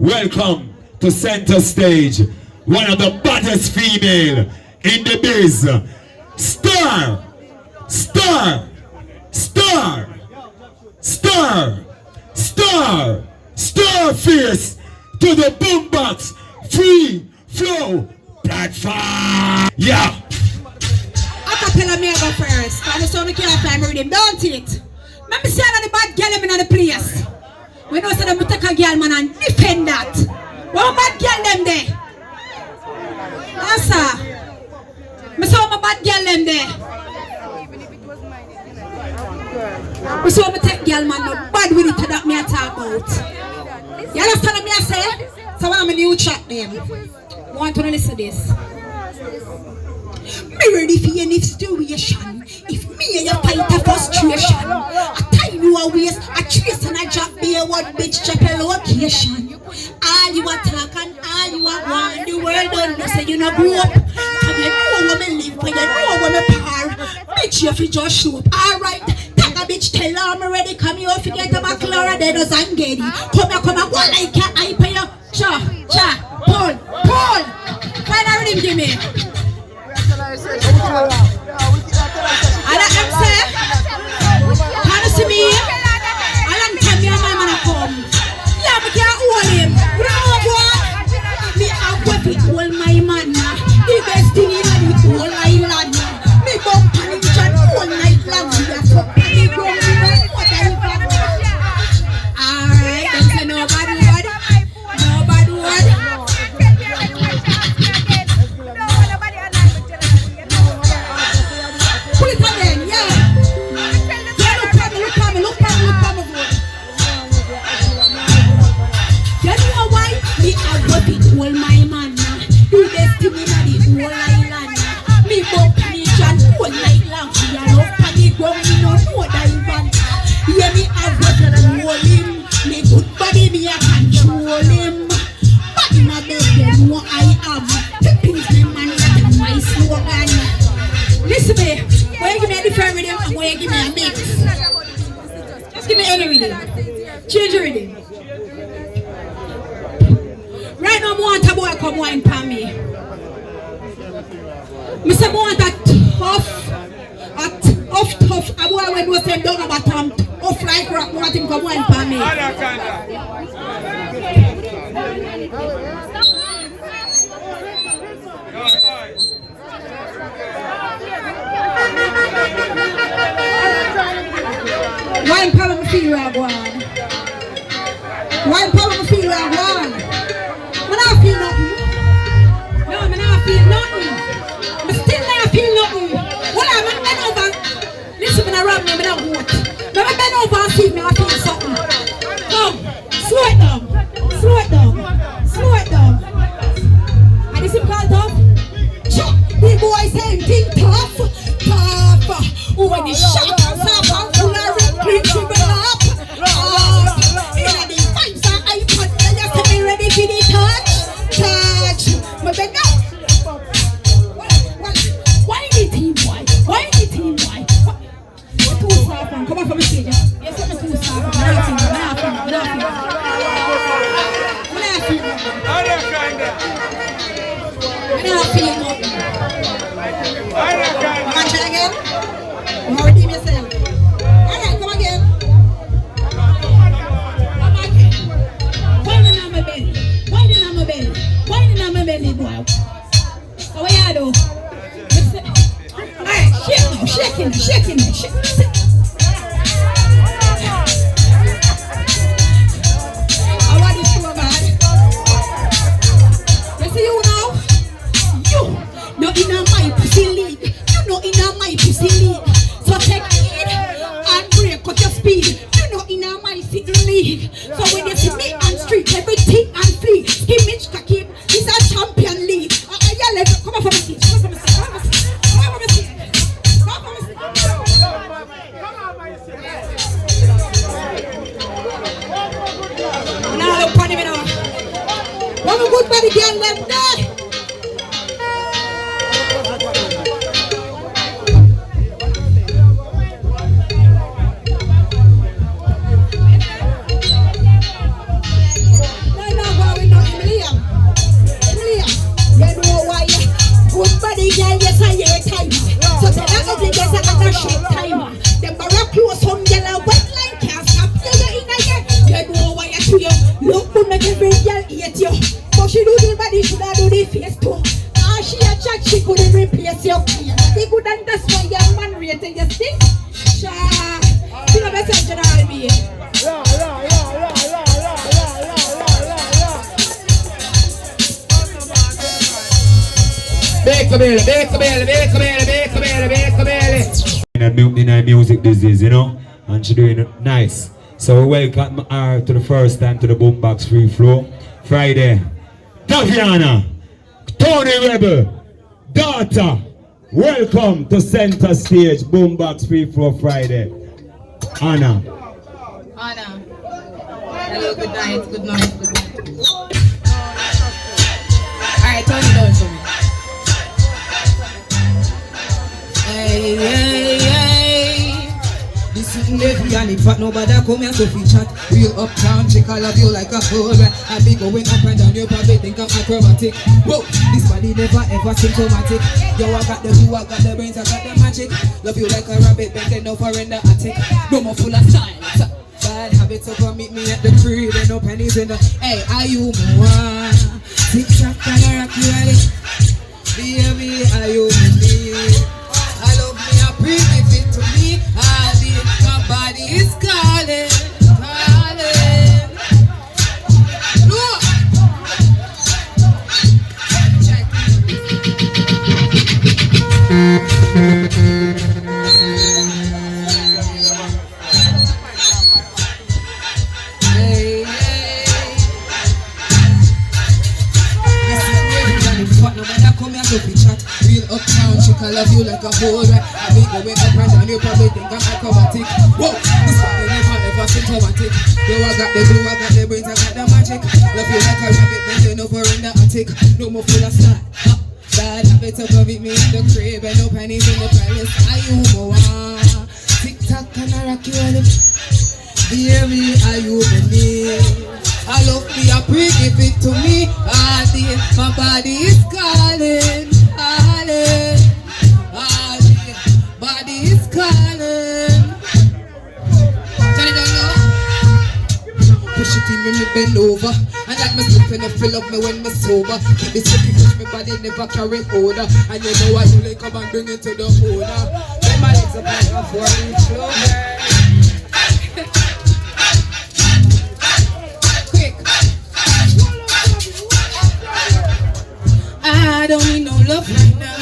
welcome to center stage one of the baddest female in the biz, Starface to the boombox free flow platform. Yeah. Acapella me go first. I just want to kill a time rhythm, don't it? Let me see another bad girl in the place. We know say them take a girl man and defend that. What bad girl them there? Answer. Me saw my bad girl them there. We saw me take girl man no bad with it that me a talk about. You understand what me I say? So when I'm in new chat them. Want to listen to this? Me ready for any situation. If me and you fight a frustration, I tie you a waist, I trace and I drop be a word bitch check a location. All you a talk and all you a want, the world don't know say you no grow up. Have you know where me live, when you know where me par. Bitch you fi just show up, alright. Take a bitch tell her I'm ready, come here forget about Clara, they does and get it. Come here, go like a hype you. Cha, pull. Find a rhythm give me. And I say, can you see me? A long time me and my man come. Yeah, me can't hold him. You know what? Me have weapon hold my man. The best thing in the whole island. Me bump panic chat all night long. We are so big, we know what I want. Alright, don't say no bad word. No bad word. Pull it again, yeah. Look at me. You know why? Me have weapon hold my man. Do this to me na the whole island. Me bump me chat all night long. We are love panic when we no know that even. Yeah, me have weapon hold him. Me good body me a control him. But in my bed them what I am. The peace me man that's my slogan. Listen me. When you give me a different rhythm, I'm going to give me a mix. Just give me any rhythm. Change your rhythm. Right now, I want a boy come wine for me. I say I want a tough, a boy when we say down about tough like rock, I want him come wine for me. Wine power me feel like one. Wine power me feel like one. Me not feel nothing. No, me not feel nothing. Me still not feel nothing. Well, I'm bend over. Listen, me not rub me not walk. Me bend over and see me I feel something. Come, slow it down. And this is called tough. The boy saying think tough. Oh, when the shot comes up, I'm full of triple up. In the vibes and I put the just to be ready for the touch. My bed now. Why the team boy? You're too soft, man. Come on from the stage. You're too soft. I'm not feeling nothing. Come on, try again. Redeem yourself. Alright, come again. Whining on my belly, boy. How are you do? Alright, shaking. How are you so bad? You see you now? You not in my pussy league. You not in my pussy league. So take it and break up your speed. You know in my sitting league. So when you see me on street, everything and free. Image keep is a champion league. Come on from the seat. Now look on him now. One good body girl left there. No, make every girl hate you. But she do the body, she do the face too. She a chat, she couldn't replace you. He couldn't that's why your man rated you stick. Sha, you know better general be. In her music these days, you know, and she doing it nice. So we welcome her to the first time to the Boombox Free Flow Friday. Davianah, Tony Rebel, daughter, welcome to center stage Boombox Free Flow Friday. Anna. Hello, good night. Alright, turn it down for me. Hey. This is Davianah, fat nobody come here so fi chat. Real uptown chick, I love you like a whole rat. I be going up and down, you probably think I'm acrobatic. Whoa, this body never ever symptomatic. Yo, I got the glue, I got the brains, I got the magic. Love you like a rabbit, bending over in the attic. No more full of style. Bad habits, so come meet me at the crib. Ain't no pennies in the. Hey, are you more? Tick tock and I rock you at it. Baby, are you me? I love me, I bring it to me. I did, my body is calling. Look. Real uptown chick, I love you like a whole rat. I be going up and down, you probably think I'm acrobatic. Whoa, this body never ever symptomatic. Yo, I got the glue, I got the brains, I got the magic. Love you like a rabbit, bending over in the attic. No more full of style. Bad habit to come meet me in the crib, and no pennies in the palace. Are you more? Tick tock and I rock you on it. Baby, are you me? I love me, I pray, give it to me. I did, my body is calling. Body is calling. Turn it down now. Push it in when me bend over. And like me slipping up, fill up me when me sober. Keep it sticky, push me body never carry odor. And you know I only come and bring it to the owner. Then my legs up like a 4-inch clover. I don't need no love right now.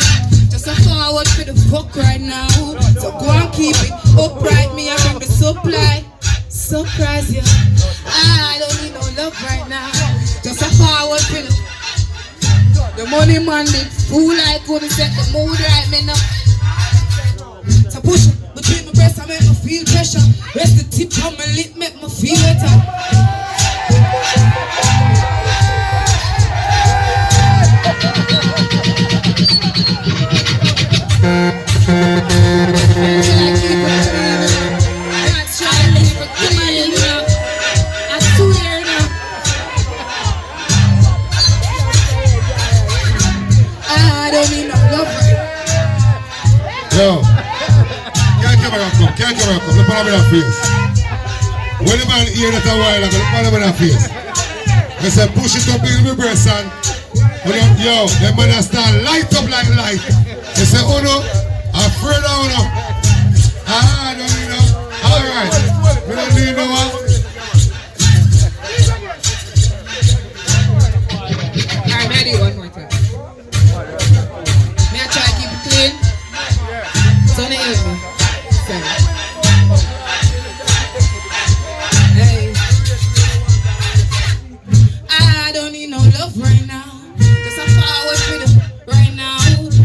Just a forward for the fuck right now. So go and keep it upright. Me, I bring the supply. Surprise you. I don't need no love right now. Just a forward for the money man did fool. I couldn't set the mood right, me now. So push it between my breasts, I make me feel pressure. Rest the tip on my lip, make me feel better. Yo, can't come, look at my face. When the man hear that a while ago, look at my face. I said push it up in my breast and yo, the man start light up like light. They say, oh no, afraid of no. I don't need no. Alright, we don't need no one. Alright, may I do one more time? May I try to keep it clean? So they hear me. Hey. I don't need no love right now. Just a forward for the right now.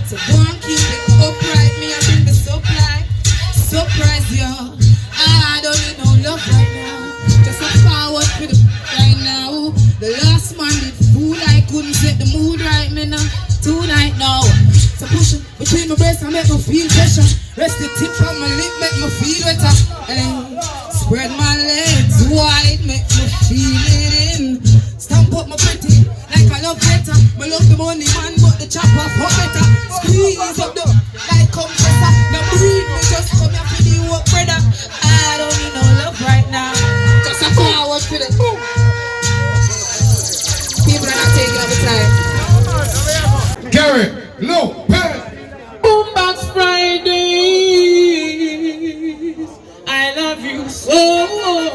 So go and keep it upright. Me, I bring the supply. Surprise you. I don't need no love right now. Just a forward for the right now. The last man did fool. I couldn't set the mood right, me now. Tonight now. So push it between my breasts, I make me feel pressure. Rest the tip on my lip, make me feel better. Hey, spread my legs wide, make me feel it in. Stamp up my pretty, like I love better. Me love the money man, but the chopper for better. Squeeze up the, like compressor. Now breathe, me just come here for the work, brother. I don't need no love right now. Just a forward for the boom. Terry Lopez. Boombox Fridays. I love you so.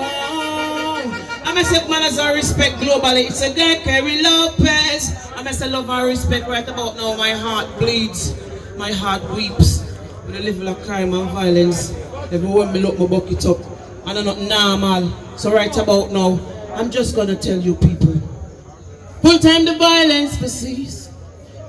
I'm a say man as I respect globally. It's a guy Terry Lopez. I'm a say love and respect right about now. My heart bleeds. My heart weeps. With a level of crime and violence. Everyone me look my bucket up. And I'm not normal. So right about now, I'm just gonna tell you people. Full time the violence persists.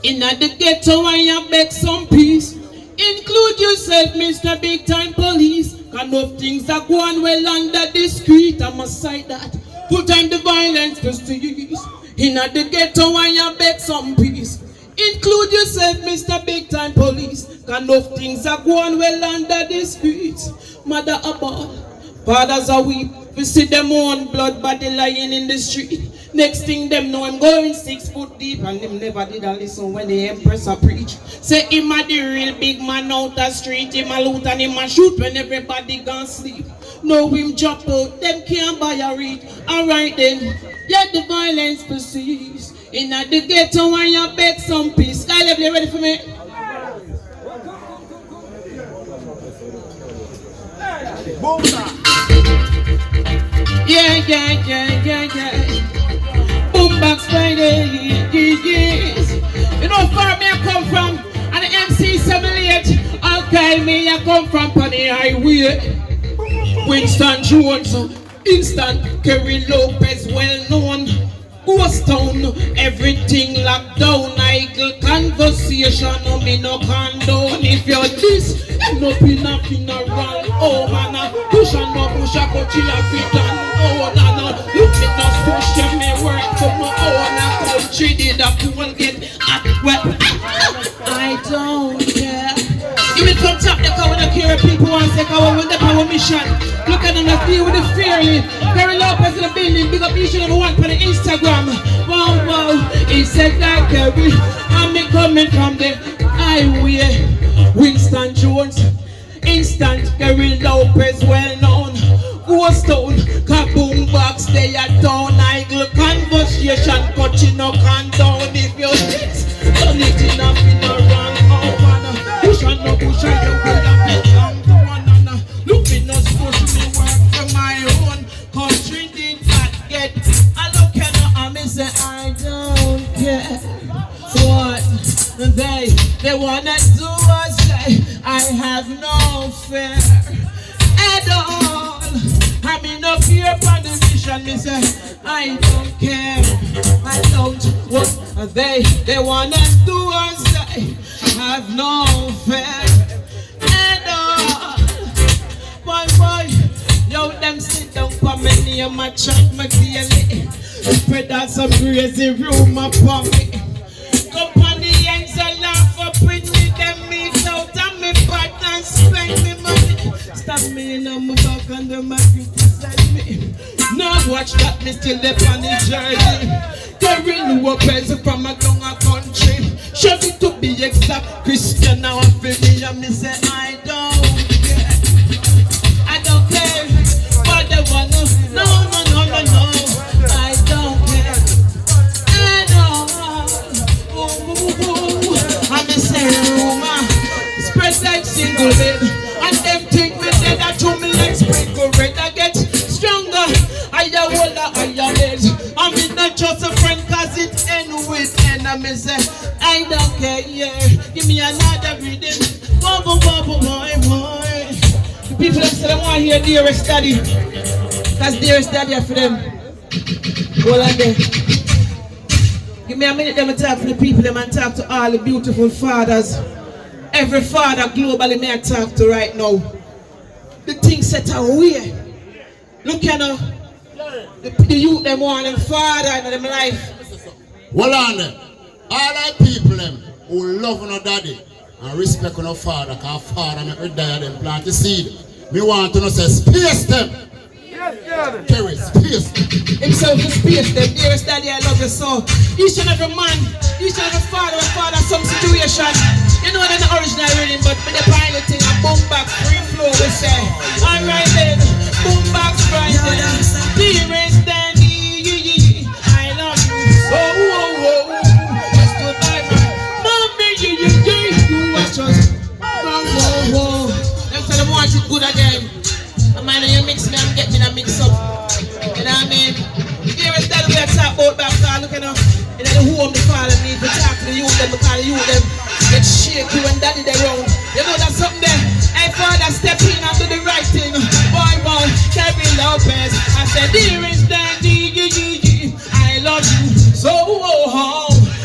In the ghetto and you beg some peace. Include yourself, Mr. Big Time Police. Kind of things that go on well under the street. I must say that. Full time the violence persists. In the ghetto and you beg some peace. Include yourself, Mr. Big Time Police. Kind of things that go on well under the streets. Mother above, fathers are weep. We see them own blood body lying in the street. Next thing them know I'm going 6 foot deep. And them never did a listen when the empress a preach. Say him a the real big man out the street. Him a loot and him a shoot when everybody gone sleep. No him drop out, them can't buy a read. Alright then, yet the violence persists. In the ghetto and you beg some peace. Sky level, you ready for me? Yeah. Boombox Friday, yes. You know far me I come from, and the MC78. Okay, me I come from on the highway. Winston Jones, instant Kerry Lopez, well known. Ghost town, everything locked down. Idle conversation, no me no condone. If you're this, end up in a funeral. Oh man, push and no push a coach in a fit and oh no. Look me no push and me work for my own country. Did a fool get at well? I don't care. You will come top the car with the care people and say go with the power mission. Look at them, let's deal with the fearly. Kerry Lopez in the building, big up each and every one for the Instagram. Wow, he said that Kerry, I'm me coming from the highway. Winston Jones, instant Kerry Lopez, well known. Ghost town, kaboom box, they are down. Idle conversation, cut you no condone. If you're this, don't it enough in a wrong. Oh man, push and no push and you will have it down to one another. Look me no push me work for my own country did not get. I look at her and me say I don't care what they wanna do or say. I have no fear at all. I'm in no fear for the mission. Me say I don't care. I don't what they wanna do or say. I have no fear at all. Boy, yo, them sit down for me near my chat, my daily. Spread out some crazy rumor for me. Come on the ends and laugh up with me. Them meet out and me part and spend me money. Stab me in my back and them a criticize me. Now watch that me still up on the journey. Kerry Lopez from a younger country. Show me to be exact Christian now I feel me and me say I don't care. I don't care what they want to. No. I don't care. I don't. I'm a rumor. Spread like single bed. And them think me dead. I told me like sprinkle red. I get stronger. I hold I head. I'm not just a friend cause it end with enemies. I don't care, yeah. Give me another rhythm. Boy. The people that say they want to hear Dearest Daddy. That's Dearest Daddy for them. Hold on there. Give me a minute, them talk for the people, them and talk to all the beautiful fathers. Every father globally may I talk to right now. The thing set away. Look at them. The youth them want them father in them life. Well on them. All our people them who love no daddy and respect no father, cause father make me die them plant the seed. Me want to know say space them. Kerry, space them. Himself to space them. Dearest Daddy, I love you so. Each and every man, each and every father, some situation. You know they're the original rhythm, but with the pilot thing, a boom back, free flow, we say. Alright then, boom back, right then. Dearest Daddy, I love you so. Just to buy my mommy. the youth them because the youth them get shaky when daddy they round. You know that's something there. Hey father, step in and do the right thing. Boy, Kevin Lopez. I said, dear is Dandy, I love you so.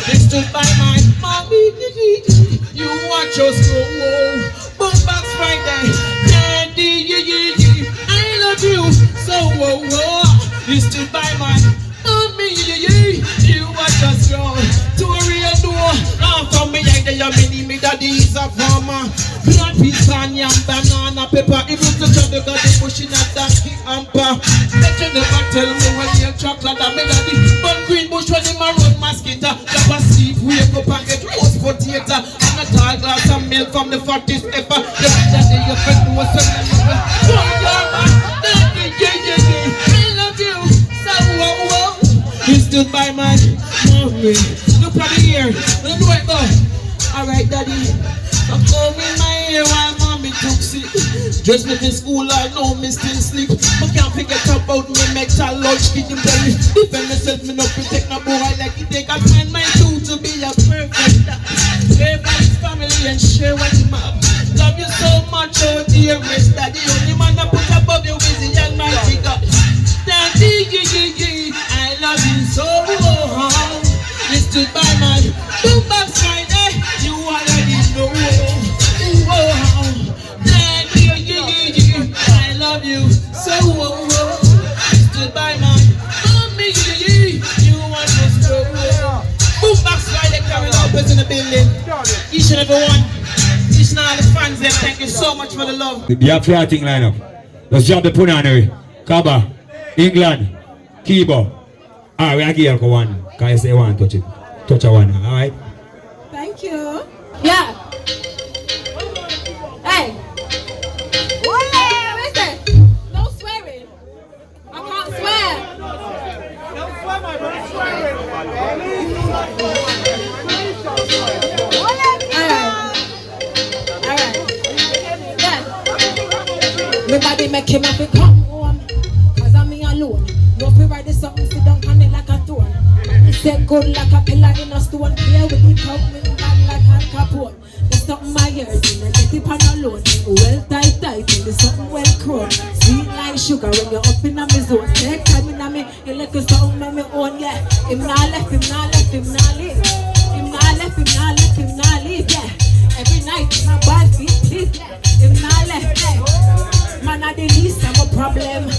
They stood by my mommy. You watch us go. Boom box Friday. Dandy, I love you so. You stood by my mommy. You watch us go to a real door. From me, I tell you, me daddy is a farmer. Plant peas, yam, banana, pepper. If you touch on the garden, pushing a donkey hamper. Let you never tell me when you're chocolate and melody. But green bush when him a road mosquito. Drop a sleep, wake up and get roast potato. And a tall glass of milk from the fattest ever. You see that day you fed me was something. Oh, your man, daddy, I love you. So, he stood by my mommy. Look at the ear. Don't do it though. Alright, daddy. I'm combing my hair while mommy took sick. Just me in school, I know me still sleep. I can't forget about me metal lunch. Kid him tell me, defend myself, me not protect no boy like it take. I find my two to be a perfect. Live by his family and share what him have. Love you so much, oh dearest daddy. Only man that put above you is the almighty God. Daddy, I love you so. You stood by my boombox Friday. You already know. Daddy, I love you so. You stood by my mommy. You want us to. Boombox Friday, carrying out in the building. Each and every one. Each and all the fans there. Thank you so much for the love. You have your thing line up. Let's jump the punani. Kaba, England, Kibo. Alright, we are here for one. Can you say one? Touch it. Touch a one. Alright. Thank you. Yeah. Hey. What's that? No swearing. I can't swear. Don't swear, my brother. Swear. Alright. Yeah. Everybody make him have to come home. Cause I'm me alone. No free ride this something, sit down on it like a throne. Set good like a pillar in a stone. Play with the cup, man like Al Capone. There's something my ears in, I get it on alone. Well tight, and there's something well grown. Sweet like sugar when you're up in a me zone. Take time in a me, you like a something on me own, yeah. Him not left, him not left, him not leave. Him not left, him not left, him not leave, yeah. Every night, my bad feet, please, yeah. Him not left, yeah. Man, I the least, I'm a problem.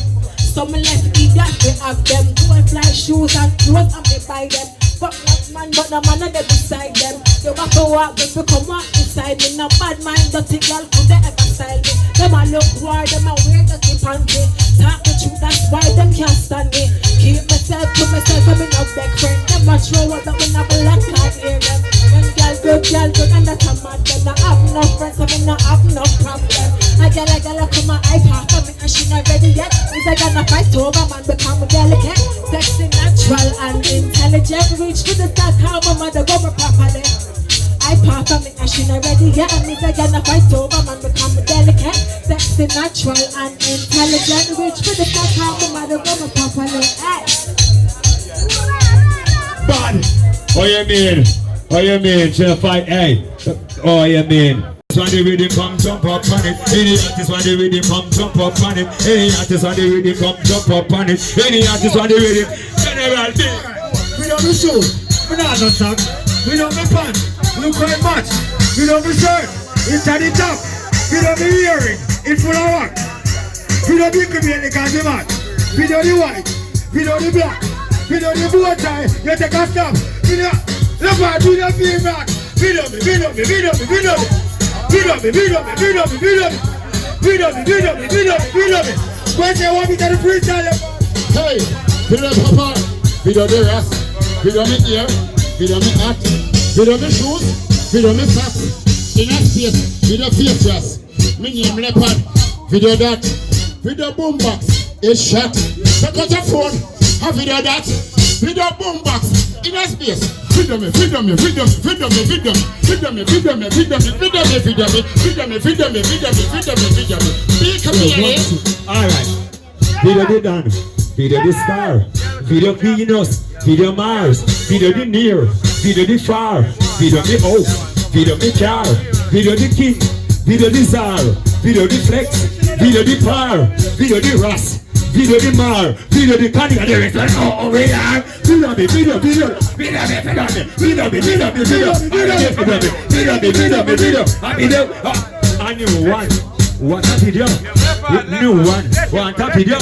Some less idiot, we have them. Gold fly shoes and clothes and we buy them. Fuck that man, but the man they beside them. You have to walk, them to come walk beside me. No bad mind, dirty girl, could they ever style me? Them a look war, them a wear dirty panty. Talk the truth, that's why them can't stand me. Keep myself to myself, I'm in a big friend. Them a throw up, but when I black can't hear them. When girl good, and that's a mad. Them not have no friends, I mean not have no problem. I get like a look on my iPad for me and she not ready yet. Is I gonna fight over man become delicate, sexy, natural and intelligent. Reach for the start, how my mother go my properly. iPad for me and she not ready yet. Is I gonna fight over man become delicate, sexy, natural and intelligent. Reach for the start, how my mother go my properly. Bad. What you mean? What you mean? Should fight? Hey. Oh, you mean? When the rhythm come jump up on it. Any artist when the rhythm come jump up on it. Any artist when the rhythm come jump up on it. Any artist when the rhythm. General B. We don't be shoes. We not no socks. We don't be pants. Look quite much. We don't be shirt. It's at the top. We don't be earring. It's full of wax. We don't be coming because the mat. We don't the white. We don't the black. We don't the bow tie. You take a stop. We don't. Look at we don't be back. We don't be. We don't be. We don't be. We don't be. When they want me to the freestyle. Hey, video papa, video the rest, video me ear, video me hat, video me shoes, video me socks, in a space, video face dress, me name leopard, video that, video boombox, is shot, take out your phone, have video that, video boombox, in a space. Video me. Alright. Video the Dan, video the Star, video Venus, video Mars, video the Near, video the far, video the house, video the car, video the king, video the czar, video the flex, video the par, video the ras, video the mar, video the canning, and the rest of oh we are, video, a new one, what a video, new one, what a video.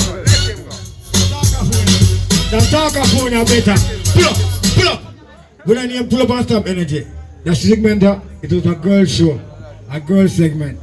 The talk of phone are better. Pull up. When I name pull up and stop energy. The segment, it was a girl show, a girl segment.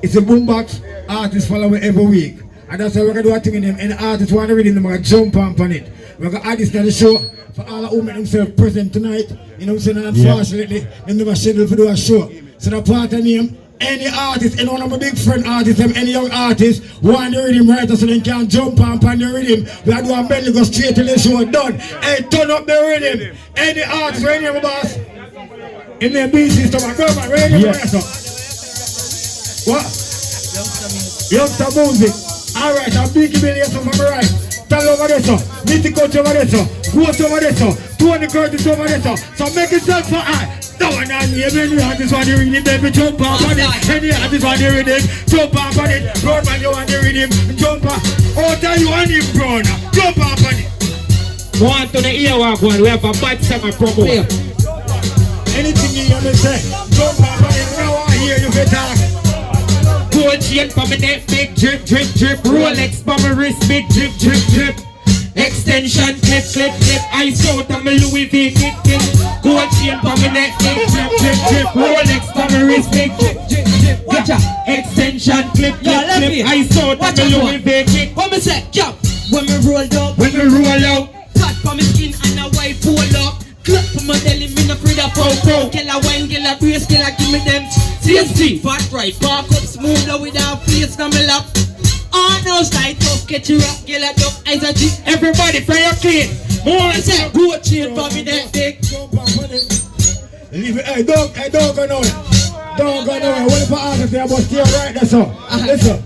It's a boombox. Artists follow me every week. And that's why we're going to do a thing in them. And the artists want to read them, we're going to jump on it. We're going to add this to the show for all the women themselves present tonight. You know what I'm saying? And unfortunately, they never scheduled to do a show. So the part of name, any artist, any one of my big friend artists, any young artist, want the rhythm right so they can jump on the rhythm. We are doing belly go straight till the show done. Hey, turn up the rhythm. Any artist, ready your boss? In the B system, I go back, ready your boss? What? Youngster music. Alright, I'm big million from my right. Tell over there, so. Nitty coach over there, so. Goat over there, so. Tony Curtis over there, so. So make it sound for I. No one on here, any artist want the rhythm, baby, jump on it. Any artist want the rhythm, jump on it. Brown man, you want the rhythm, jump on. Oh, tell you want him, brown, jump on it. Want to the earwalk one, we have a bad summer promo. Anything you hear me say, jump on it. Now I hear you get talk. Gold chain for my neck, big drip, drip, drip. Rolex for my wrist, big drip, drip, drip. Extension, clip, clip, clip. Ice out on my Louis V, kick, kick. Gold chain for my neck, big drip, drip, drip. Rolex for my wrist, big drip, drip, drip. Watch out. Extension, clip, clip, clip. Ice out on my Louis V, kick. What me say? Yo, when me roll up, when we roll out, fat for me skin and a white polo. Clap for my belly, me no afraid of pow. Kill a wine, kill a brace, kill a give me them. CSG, fat right, park up, smooth now without face, come me lap. Oh no, slide up, get you up, kill a duck, eyes a G. everybody fire clean. More I say, good chain for me that big. Jump on it. Leave it, hey, don't go nowhere. Don't go nowhere. What if I ask if they must stay right there, so? Listen.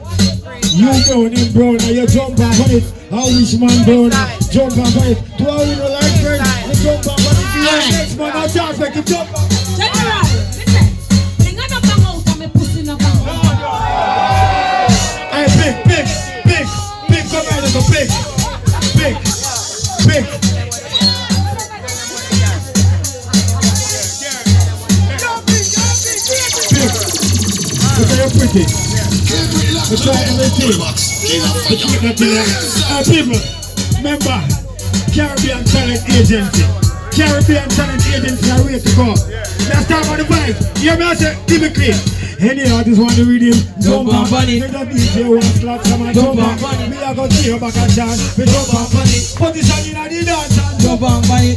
You brown and brown, and you jump on it. I wish man brown, jump on it. To all you like friends, you jump on it. Next man, I chance make you jump on. General, listen. Bring on up the house and me pussy up the house. Hey, big, come out of the big. Look at you pretty. We try everything. We keep nothing else. People, remember, Caribbean Talent Agency. Caribbean Talent Agency are way to go. Let's talk about the vibes. You hear me? I say, give me clean. Any artist want to read him, jump on bunny. Me the DJ want slap some and jump on bunny. Me a go see you back a chance, me jump on bunny. Position in the dance and jump on bunny.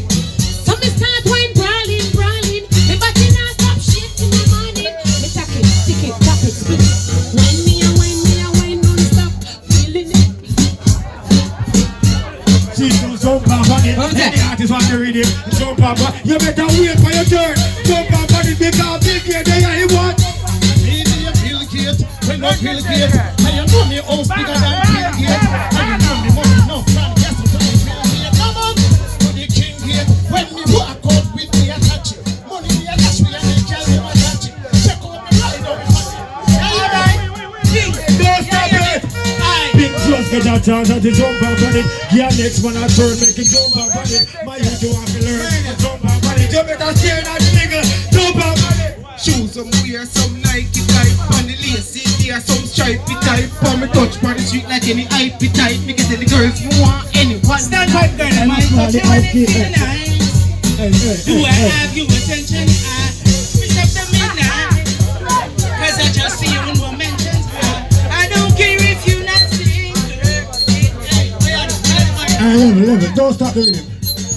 So me start wine, brawling. Me body not stop shit in the morning. Me tack it, stick it, tap it, spin it. Wine me a wine, non-stop. Feeling it. See you jump on bunny. Any artist want to read him, jump on bunny. You better wait for your turn. Jump on bunny because big here they are he want. When I Bill Gates, and you know me house bigger than Bill Gates, and you know me money enough from yes to Bill Gates. Come on, to the King Gate. When me walk out with me attach it, money me attach me and they tell me attach it. Check out me right now. Alright, Don't stop it. Big just get a chance at the jump on it. Yeah, next man a turn, make it jump on it. My youth you want to learn, jump on it. You better stay that nigga, jump on it. Shoes some wear, some Nike type, on the lacy there, some stripey type. For me touch on the street like any IP type. Me get the girls you want anyone. Stand right there, my touch you want it nice. Do I have your attention? Push up the midnight, cause I just see you in one mentions. I don't care if you not sing. I love it, don't stop doing it.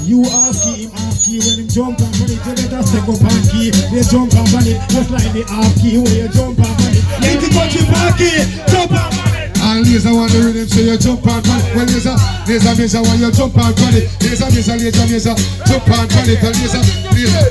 You ask him when him jump on it, you better step up and key. They jump on it, just like the half key where you jump on it. Let the country party, jump on it. And laser want the rhythm, so you jump on it. Well, laser when you jump on it. Laser, jump on it. Laser.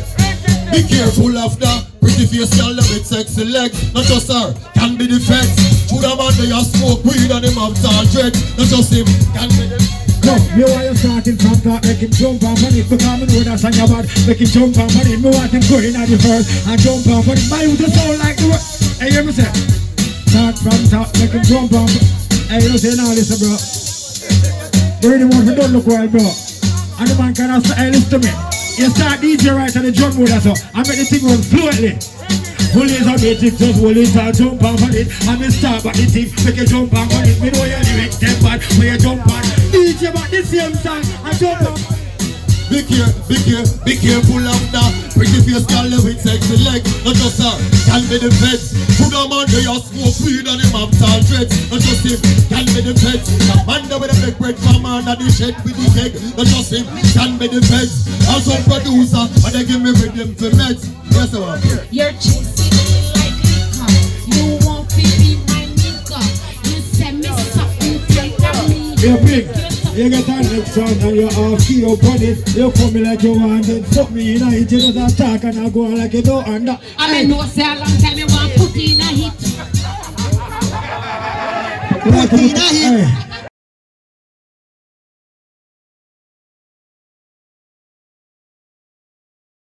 be careful of that. Pretty face girl with sexy legs. Not just her, can be the feds. Should a man they a smoke weed and him have tall dread. Not just him, can be the No, me want you starting from top, make him jump off on it. Because me know that's on your bad, make him jump off on it. Me want him going at the first and jump off on it. My youth just sound like the word. Hey, hear me say? Start from top, make him jump off. Hey, you know say now, listen, bro. Bro, the one who don't look well, bro. And the man cannot say, hey, listen to me. You start DJ right on the drum roll, that's all. I make the thing run fluently. Hold it on the tip, just hold it and jump off on it. And me start back the thing, make you jump off on it. Me know your lyrics, them bad, when you jump on. DJ back the same song and jump off. Be careful of that. Pretty face girl with sexy leg. Not just her, can be the feds. Put them on the smoke weed and him have tall dreads. Not just him, can be the feds. The man there with a big bread from under the shed with the egg. Not just him, can be the feds. Also producer, but they give me rhythm for meds. Yes, sir. You're chasing me like liquor. You want to be my nigga. You send me something from me. You're big. You get a next song and you off key up on it. You come me like you want it. Fuck me in a hit. You just attack and I go on like you don't under. I mean, no say a long time you want put in a hit. Put in a hit.